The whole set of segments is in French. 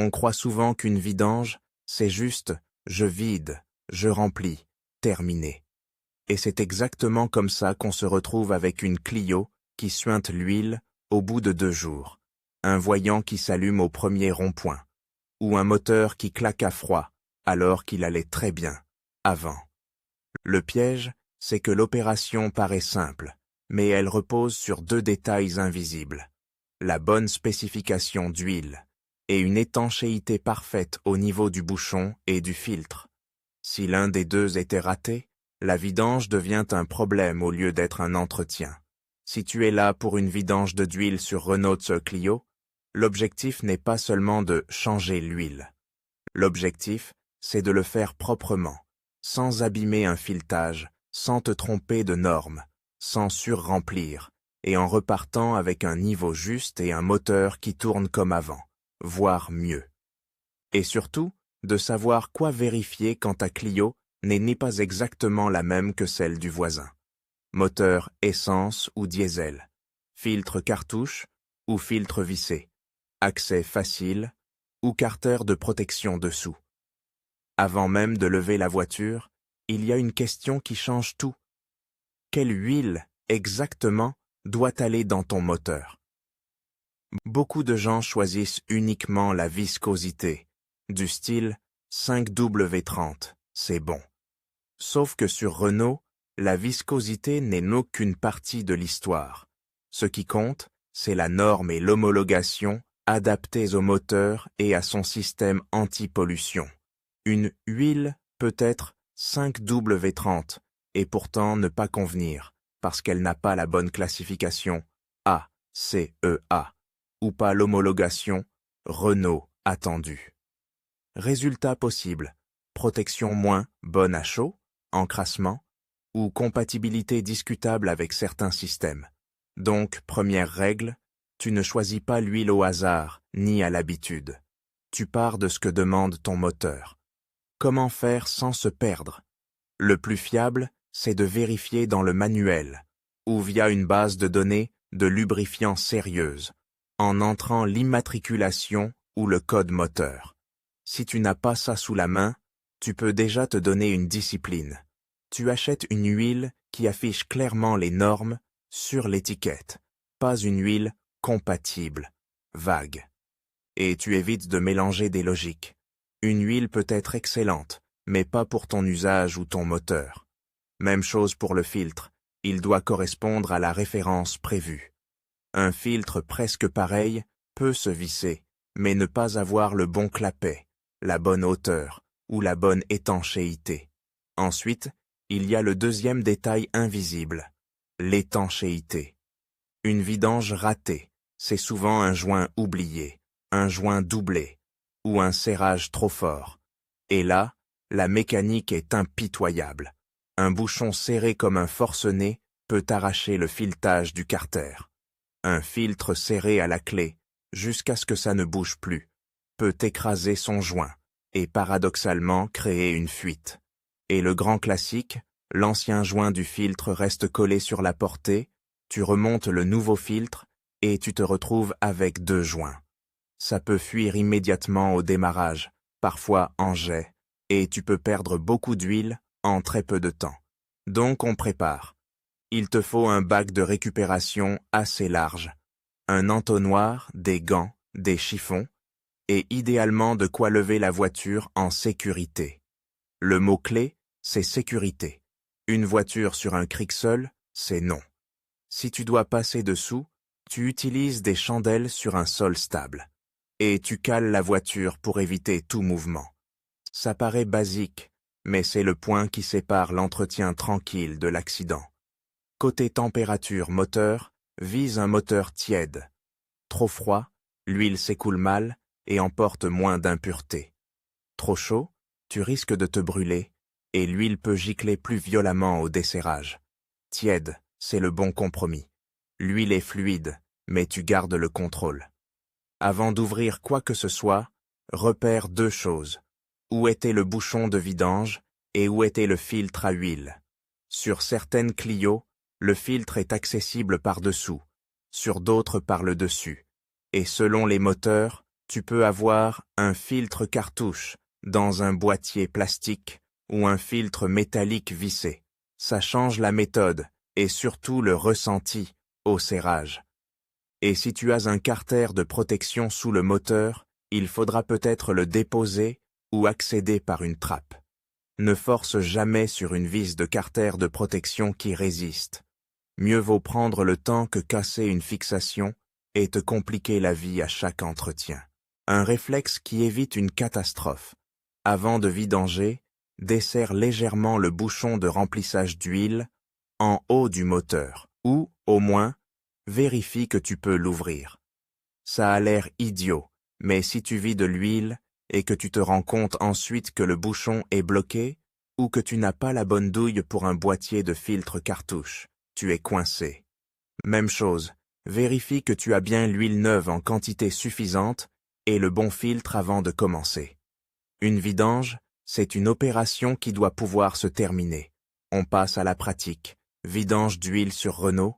On croit souvent qu'une vidange, c'est juste « je vide, je remplis, terminé ». Et c'est exactement comme ça qu'on se retrouve avec une Clio qui suinte l'huile au bout de 2 jours, un voyant qui s'allume au premier rond-point, ou un moteur qui claque à froid alors qu'il allait très bien, avant. Le piège, c'est que l'opération paraît simple, mais elle repose sur 2 détails invisibles. La bonne spécification d'huile et une étanchéité parfaite au niveau du bouchon et du filtre. Si l'un des deux était raté, la vidange devient un problème au lieu d'être un entretien. Si tu es là pour une vidange d'huile sur Renault Clio, l'objectif n'est pas seulement de changer l'huile. L'objectif, c'est de le faire proprement, sans abîmer un filetage, sans te tromper de normes, sans surremplir, et en repartant avec un niveau juste et un moteur qui tourne comme avant, voire mieux. Et surtout, de savoir quoi vérifier quand ta Clio n'est ni pas exactement la même que celle du voisin. Moteur essence ou diesel, filtre cartouche ou filtre vissé, accès facile ou carter de protection dessous. Avant même de lever la voiture, il y a une question qui change tout. Quelle huile, exactement, doit aller dans ton moteur? Beaucoup de gens choisissent uniquement la viscosité, du style 5W30, c'est bon. Sauf que sur Renault, la viscosité n'est aucune partie de l'histoire. Ce qui compte, c'est la norme et l'homologation adaptées au moteur et à son système anti-pollution. Une huile peut être 5W30 et pourtant ne pas convenir parce qu'elle n'a pas la bonne classification ACEA ou pas l'homologation Renault attendue. Résultat possible, protection moins bonne à chaud, encrassement, ou compatibilité discutable avec certains systèmes. Donc, première règle, tu ne choisis pas l'huile au hasard, ni à l'habitude. Tu pars de ce que demande ton moteur. Comment faire sans se perdre? Le plus fiable, c'est de vérifier dans le manuel, ou via une base de données de lubrifiants sérieuse, en entrant l'immatriculation ou le code moteur. Si tu n'as pas ça sous la main, tu peux déjà te donner une discipline. Tu achètes une huile qui affiche clairement les normes sur l'étiquette, pas une huile compatible, vague. Et tu évites de mélanger des logiques. Une huile peut être excellente, mais pas pour ton usage ou ton moteur. Même chose pour le filtre, il doit correspondre à la référence prévue. Un filtre presque pareil peut se visser, mais ne pas avoir le bon clapet, la bonne hauteur ou la bonne étanchéité. Ensuite, il y a le deuxième détail invisible, l'étanchéité. Une vidange ratée, c'est souvent un joint oublié, un joint doublé ou un serrage trop fort. Et là, la mécanique est impitoyable. Un bouchon serré comme un forcené peut arracher le filetage du carter. Un filtre serré à la clé, jusqu'à ce que ça ne bouge plus, peut écraser son joint et paradoxalement créer une fuite. Et le grand classique, l'ancien joint du filtre reste collé sur la portée, tu remontes le nouveau filtre et tu te retrouves avec 2 joints. Ça peut fuir immédiatement au démarrage, parfois en jet, et tu peux perdre beaucoup d'huile en très peu de temps. Donc on prépare. Il te faut un bac de récupération assez large, un entonnoir, des gants, des chiffons, et idéalement de quoi lever la voiture en sécurité. Le mot-clé, c'est sécurité. Une voiture sur un cric seul, c'est non. Si tu dois passer dessous, tu utilises des chandelles sur un sol stable. Et tu cales la voiture pour éviter tout mouvement. Ça paraît basique, mais c'est le point qui sépare l'entretien tranquille de l'accident. Côté température moteur, vise un moteur tiède. Trop froid, l'huile s'écoule mal et emporte moins d'impuretés. Trop chaud, tu risques de te brûler et l'huile peut gicler plus violemment au desserrage. Tiède, c'est le bon compromis. L'huile est fluide, mais tu gardes le contrôle. Avant d'ouvrir quoi que ce soit, repère 2 choses. Où était le bouchon de vidange et où était le filtre à huile. Sur certaines Clio, le filtre est accessible par-dessous, sur d'autres par le dessus. Et selon les moteurs, Tu peux avoir un filtre cartouche dans un boîtier plastique ou un filtre métallique vissé. Ça change la méthode et surtout le ressenti au serrage. Et si tu as un carter de protection sous le moteur, il faudra peut-être le déposer ou accéder par une trappe. Ne force jamais sur une vis de carter de protection qui résiste. Mieux vaut prendre le temps que casser une fixation et te compliquer la vie à chaque entretien. Un réflexe qui évite une catastrophe. Avant de vidanger, desserre légèrement le bouchon de remplissage d'huile en haut du moteur, ou, au moins, vérifie que tu peux l'ouvrir. Ça a l'air idiot, mais si tu vides l'huile et que tu te rends compte ensuite que le bouchon est bloqué ou que tu n'as pas la bonne douille pour un boîtier de filtre cartouche, tu es coincé. Même chose, vérifie que tu as bien l'huile neuve en quantité suffisante et le bon filtre avant de commencer. Une vidange, c'est une opération qui doit pouvoir se terminer. On passe à la pratique. Vidange d'huile sur Renault.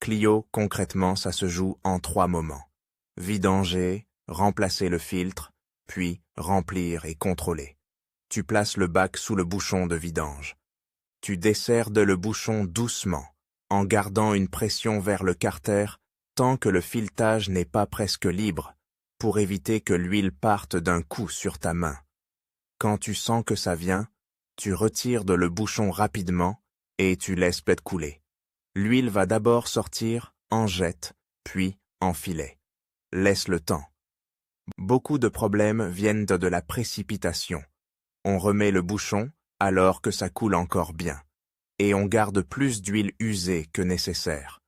Clio, concrètement, ça se joue en 3 moments. Vidanger, remplacer le filtre, puis remplir et contrôler. Tu places le bac sous le bouchon de vidange. Tu desserres le bouchon doucement, en gardant une pression vers le carter tant que le filetage n'est pas presque libre, pour éviter que l'huile parte d'un coup sur ta main. Quand tu sens que ça vient, tu retires le bouchon rapidement et tu laisses peut-être couler. L'huile va d'abord sortir en jet, puis en filet. Laisse le temps. Beaucoup de problèmes viennent de la précipitation. On remet le bouchon alors que ça coule encore bien, et on garde plus d'huile usée que nécessaire.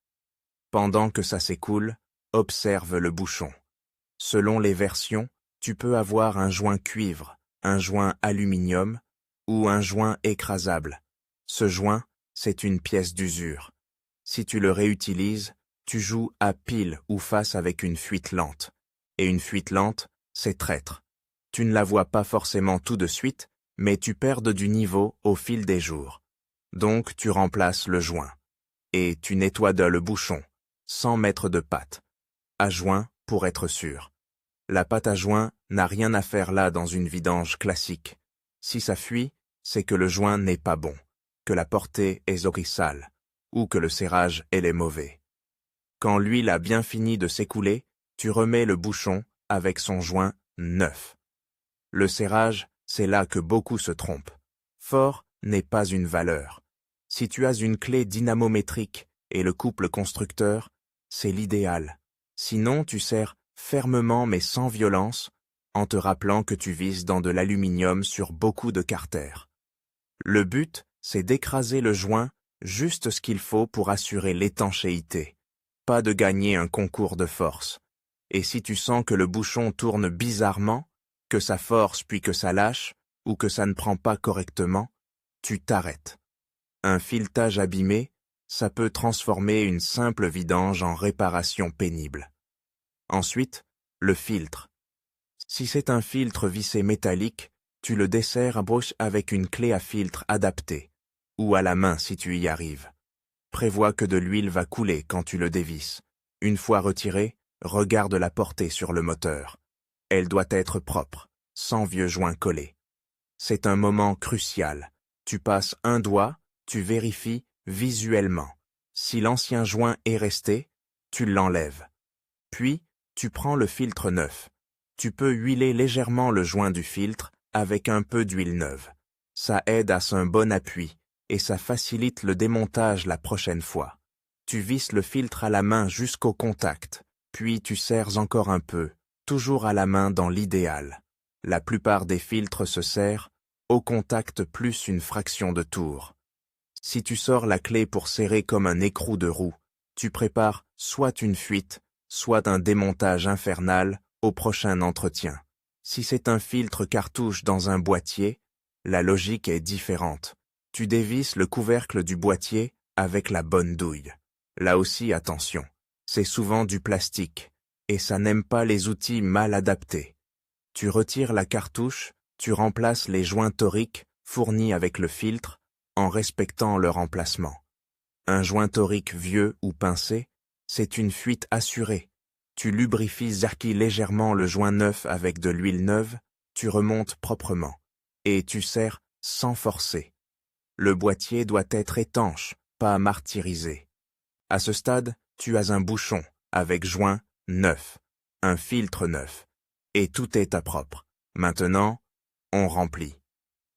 Pendant que ça s'écoule, observe le bouchon. Selon les versions, tu peux avoir un joint cuivre, un joint aluminium ou un joint écrasable. Ce joint, c'est une pièce d'usure. Si tu le réutilises, tu joues à pile ou face avec une fuite lente. Et une fuite lente, c'est traître. Tu ne la vois pas forcément tout de suite, mais tu perds du niveau au fil des jours. Donc tu remplaces le joint. Et tu nettoies le bouchon, sans mettre de pâte. À joint pour être sûr. La pâte à joint n'a rien à faire là dans une vidange classique. Si ça fuit, c'est que le joint n'est pas bon, que la portée est sale, ou que le serrage est mauvais. Quand l'huile a bien fini de s'écouler, tu remets le bouchon avec son joint neuf. Le serrage, c'est là que beaucoup se trompent. Fort n'est pas une valeur. Si tu as une clé dynamométrique et le couple constructeur, c'est l'idéal. Sinon, tu serres fermement mais sans violence, en te rappelant que tu vises dans de l'aluminium sur beaucoup de carters. Le but, c'est d'écraser le joint juste ce qu'il faut pour assurer l'étanchéité, pas de gagner un concours de force. Et si tu sens que le bouchon tourne bizarrement, que ça force puis que ça lâche, ou que ça ne prend pas correctement, tu t'arrêtes. Un filetage abîmé, ça peut transformer une simple vidange en réparation pénible. Ensuite, le filtre. Si c'est un filtre vissé métallique, tu le desserres à bouche avec une clé à filtre adaptée, ou à la main si tu y arrives. Prévois que de l'huile va couler quand tu le dévisses. Une fois retiré, regarde la portée sur le moteur. Elle doit être propre, sans vieux joints collés. C'est un moment crucial. Tu passes un doigt, tu vérifies visuellement. Si l'ancien joint est resté, tu l'enlèves. Puis, tu prends le filtre neuf. Tu peux huiler légèrement le joint du filtre avec un peu d'huile neuve. Ça aide à un bon appui et ça facilite le démontage la prochaine fois. Tu visses le filtre à la main jusqu'au contact, puis tu serres encore un peu, toujours à la main dans l'idéal. La plupart des filtres se serrent au contact plus une fraction de tour. Si tu sors la clé pour serrer comme un écrou de roue, tu prépares soit une fuite, soit un démontage infernal au prochain entretien. Si c'est un filtre cartouche dans un boîtier, la logique est différente. Tu dévisses le couvercle du boîtier avec la bonne douille. Là aussi, attention, c'est souvent du plastique, et ça n'aime pas les outils mal adaptés. Tu retires la cartouche, tu remplaces les joints toriques fournis avec le filtre en respectant leur emplacement. Un joint torique vieux ou pincé, c'est une fuite assurée. tu lubrifies légèrement le joint neuf avec de l'huile neuve, tu remontes proprement, et tu serres sans forcer. Le boîtier doit être étanche, pas martyrisé. À ce stade, tu as un bouchon avec joint neuf, un filtre neuf, et tout est à propre. Maintenant, on remplit.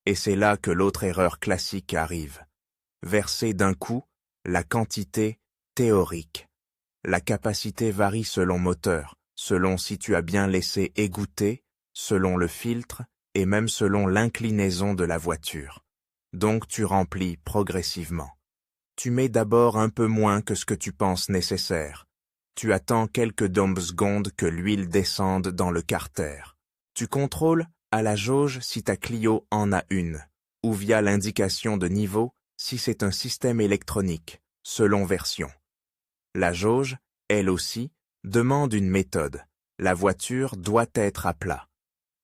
Et c'est là que l'autre erreur classique arrive. Verser d'un coup, la quantité théorique. La capacité varie selon moteur, selon si tu as bien laissé égoutter, selon le filtre et même selon l'inclinaison de la voiture. Donc tu remplis progressivement. Tu mets d'abord un peu moins que ce que tu penses nécessaire. Tu attends quelques secondes que l'huile descende dans le carter. Tu contrôles à la jauge si ta Clio en a une, ou via l'indication de niveau si c'est un système électronique, selon version. La jauge, elle aussi, demande une méthode. La voiture doit être à plat.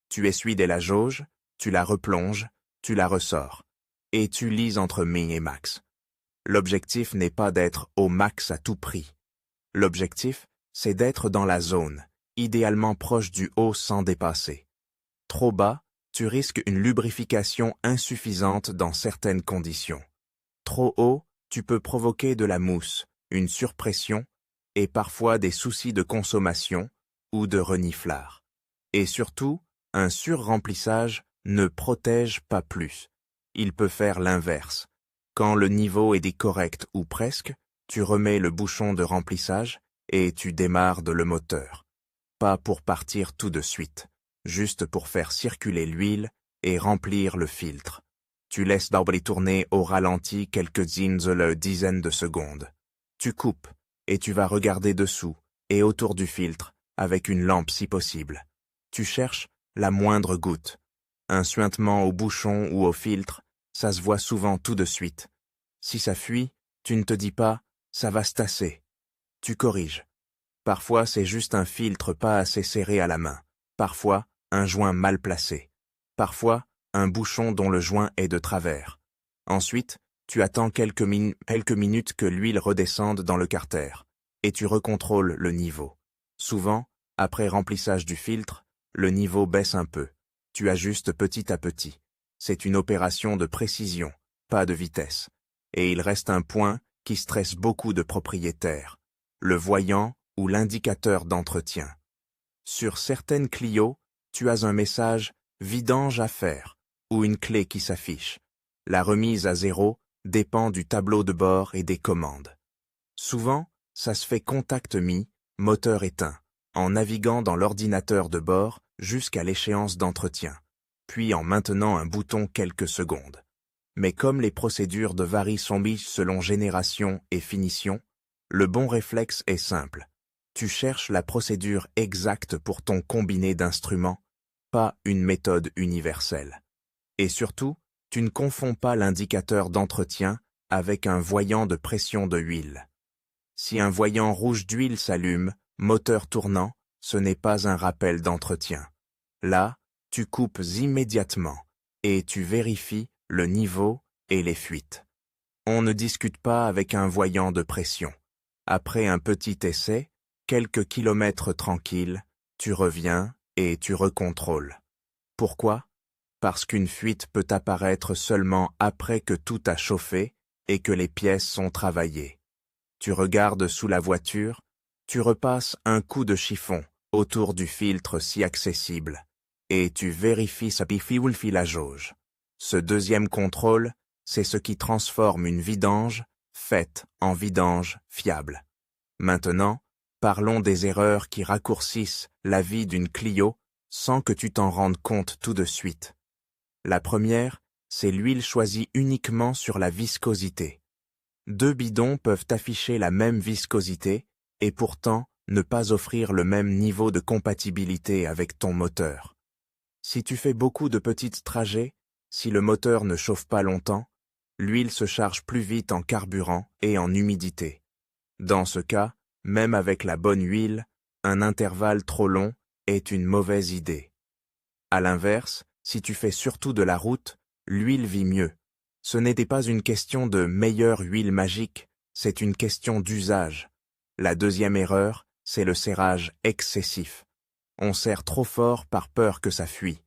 Tu essuies dès la jauge, tu la replonges, tu la ressors, et tu lises entre min et max. L'objectif n'est pas d'être au max à tout prix. L'objectif, c'est d'être dans la zone, idéalement proche du haut sans dépasser. Trop bas, tu risques une lubrification insuffisante dans certaines conditions. Trop haut, tu peux provoquer de la mousse, une surpression et parfois des soucis de consommation ou de reniflard. Et surtout, un surremplissage ne protège pas plus. Il peut faire l'inverse. Quand le niveau est correct ou presque, tu remets le bouchon de remplissage et tu démarres le moteur. Pas pour partir tout de suite, juste pour faire circuler l'huile et remplir le filtre. Tu laisses l'arbre tourner au ralenti quelques dizaines de secondes. Tu coupes et tu vas regarder dessous et autour du filtre avec une lampe si possible. Tu cherches la moindre goutte. Un suintement au bouchon ou au filtre, ça se voit souvent tout de suite. Si ça fuit, tu ne te dis pas « ça va se tasser ». Tu corriges. Parfois, c'est juste un filtre pas assez serré à la main. Parfois, un joint mal placé. Parfois, un bouchon dont le joint est de travers. Ensuite, tu attends quelques minutes que l'huile redescende dans le carter, et tu recontrôles le niveau. Souvent, après remplissage du filtre, le niveau baisse un peu. Tu ajustes petit à petit. C'est une opération de précision, pas de vitesse. Et il reste un point qui stresse beaucoup de propriétaires, le voyant ou l'indicateur d'entretien. Sur certaines Clio, tu as un message « vidange à faire » ou une clé qui s'affiche. La remise à zéro dépend du tableau de bord et des commandes. Souvent, ça se fait contact mis, moteur éteint, en naviguant dans l'ordinateur de bord jusqu'à l'échéance d'entretien, puis en maintenant un bouton quelques secondes. Mais comme les procédures de varient sont mises selon génération et finition, le bon réflexe est simple. Tu cherches la procédure exacte pour ton combiné d'instruments, pas une méthode universelle. Et surtout, tu ne confonds pas l'indicateur d'entretien avec un voyant de pression de huile. Si un voyant rouge d'huile s'allume, moteur tournant, ce n'est pas un rappel d'entretien. Là, tu coupes immédiatement et tu vérifies le niveau et les fuites. On ne discute pas avec un voyant de pression. Après un petit essai, quelques kilomètres tranquilles, tu reviens et tu recontrôles. Pourquoi ? Parce qu'une fuite peut apparaître seulement après que tout a chauffé et que les pièces sont travaillées. Tu regardes sous la voiture, tu repasses un coup de chiffon autour du filtre si accessible et tu vérifies sa la jauge. Ce deuxième contrôle, c'est ce qui transforme une vidange faite en vidange fiable. Maintenant, parlons des erreurs qui raccourcissent la vie d'une Clio sans que tu t'en rendes compte tout de suite. La première, c'est l'huile choisie uniquement sur la viscosité. Deux bidons peuvent afficher la même viscosité et pourtant ne pas offrir le même niveau de compatibilité avec ton moteur. Si tu fais beaucoup de petits trajets, si le moteur ne chauffe pas longtemps, l'huile se charge plus vite en carburant et en humidité. Dans ce cas, même avec la bonne huile, un intervalle trop long est une mauvaise idée. À l'inverse, si tu fais surtout de la route, l'huile vit mieux. Ce n'était pas une question de meilleure huile magique, c'est une question d'usage. La deuxième erreur, c'est le serrage excessif. On serre trop fort par peur que ça fuit.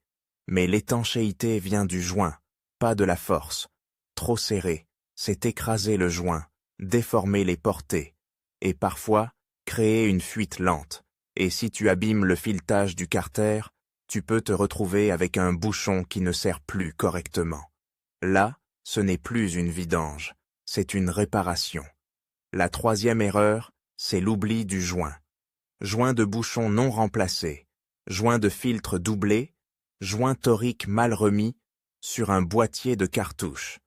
Mais l'étanchéité vient du joint, pas de la force. Trop serré, c'est écraser le joint, déformer les portées, et parfois créer une fuite lente. Et si tu abîmes le filetage du carter, tu peux te retrouver avec un bouchon qui ne serre plus correctement. Là, ce n'est plus une vidange, c'est une réparation. La troisième erreur, c'est l'oubli du joint. Joint de bouchon non remplacé, joint de filtre doublé, joint torique mal remis sur un boîtier de cartouches.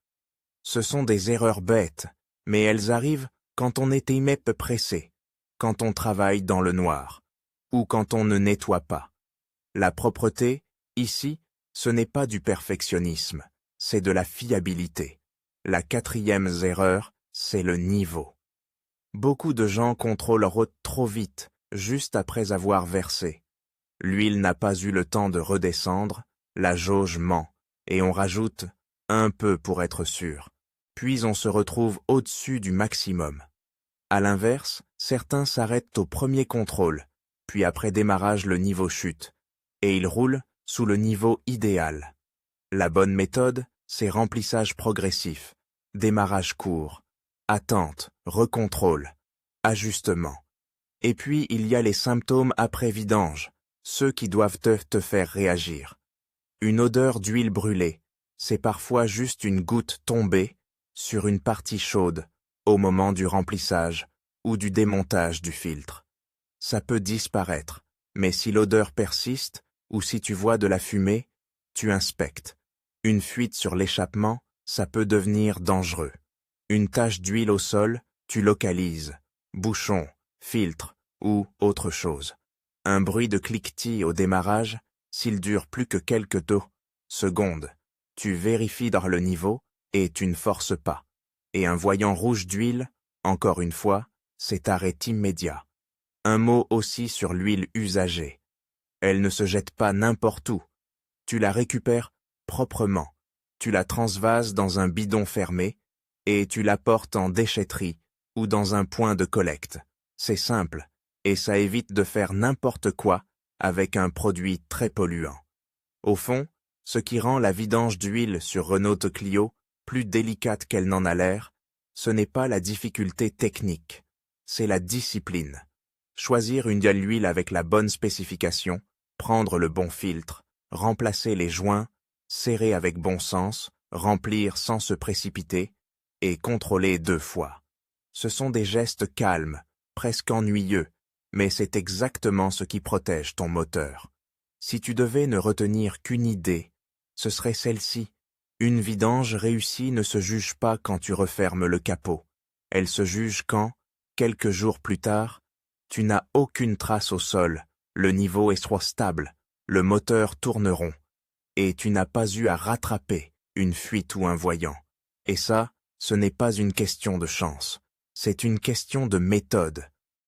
Ce sont des erreurs bêtes, mais elles arrivent quand on est IMEP pressé, quand on travaille dans le noir, ou quand on ne nettoie pas. La propreté, ici, ce n'est pas du perfectionnisme, c'est de la fiabilité. La quatrième erreur, c'est le niveau. Beaucoup de gens contrôlent leur hôte trop vite, juste après avoir versé. L'huile n'a pas eu le temps de redescendre, la jauge ment, et on rajoute un peu pour être sûr. Puis on se retrouve au-dessus du maximum. À l'inverse, certains s'arrêtent au premier contrôle, puis après démarrage le niveau chute, et ils roulent sous le niveau idéal. La bonne méthode, c'est remplissage progressif, démarrage court, attente, recontrôle, ajustement. Et puis il y a les symptômes après vidange, ceux qui doivent te faire réagir. Une odeur d'huile brûlée, c'est parfois juste une goutte tombée sur une partie chaude au moment du remplissage ou du démontage du filtre. Ça peut disparaître, mais si l'odeur persiste ou si tu vois de la fumée, tu inspectes. Une fuite sur l'échappement, ça peut devenir dangereux. Une tache d'huile au sol, tu localises. Bouchon, filtre ou autre chose. Un bruit de cliquetis au démarrage, s'il dure plus que quelques secondes, tu vérifies dans le niveau et tu ne forces pas. Et un voyant rouge d'huile, encore une fois, c'est arrêt immédiat. Un mot aussi sur l'huile usagée. Elle ne se jette pas n'importe où. Tu la récupères proprement. Tu la transvases dans un bidon fermé et tu la portes en déchetterie ou dans un point de collecte. C'est simple et ça évite de faire n'importe quoi avec un produit très polluant. Au fond, ce qui rend la vidange d'huile sur Renault Clio plus délicate qu'elle n'en a l'air, ce n'est pas la difficulté technique, c'est la discipline. Choisir une huile avec la bonne spécification, prendre le bon filtre, remplacer les joints, serrer avec bon sens, remplir sans se précipiter et contrôler 2 fois. Ce sont des gestes calmes, presque ennuyeux, mais c'est exactement ce qui protège ton moteur. Si tu devais ne retenir qu'une idée, ce serait celle-ci. Une vidange réussie ne se juge pas quand tu refermes le capot. Elle se juge quand, quelques jours plus tard, tu n'as aucune trace au sol, le niveau est trop stable, le moteur tourne rond, et tu n'as pas eu à rattraper une fuite ou un voyant. Et ça, ce n'est pas une question de chance, c'est une question de méthode,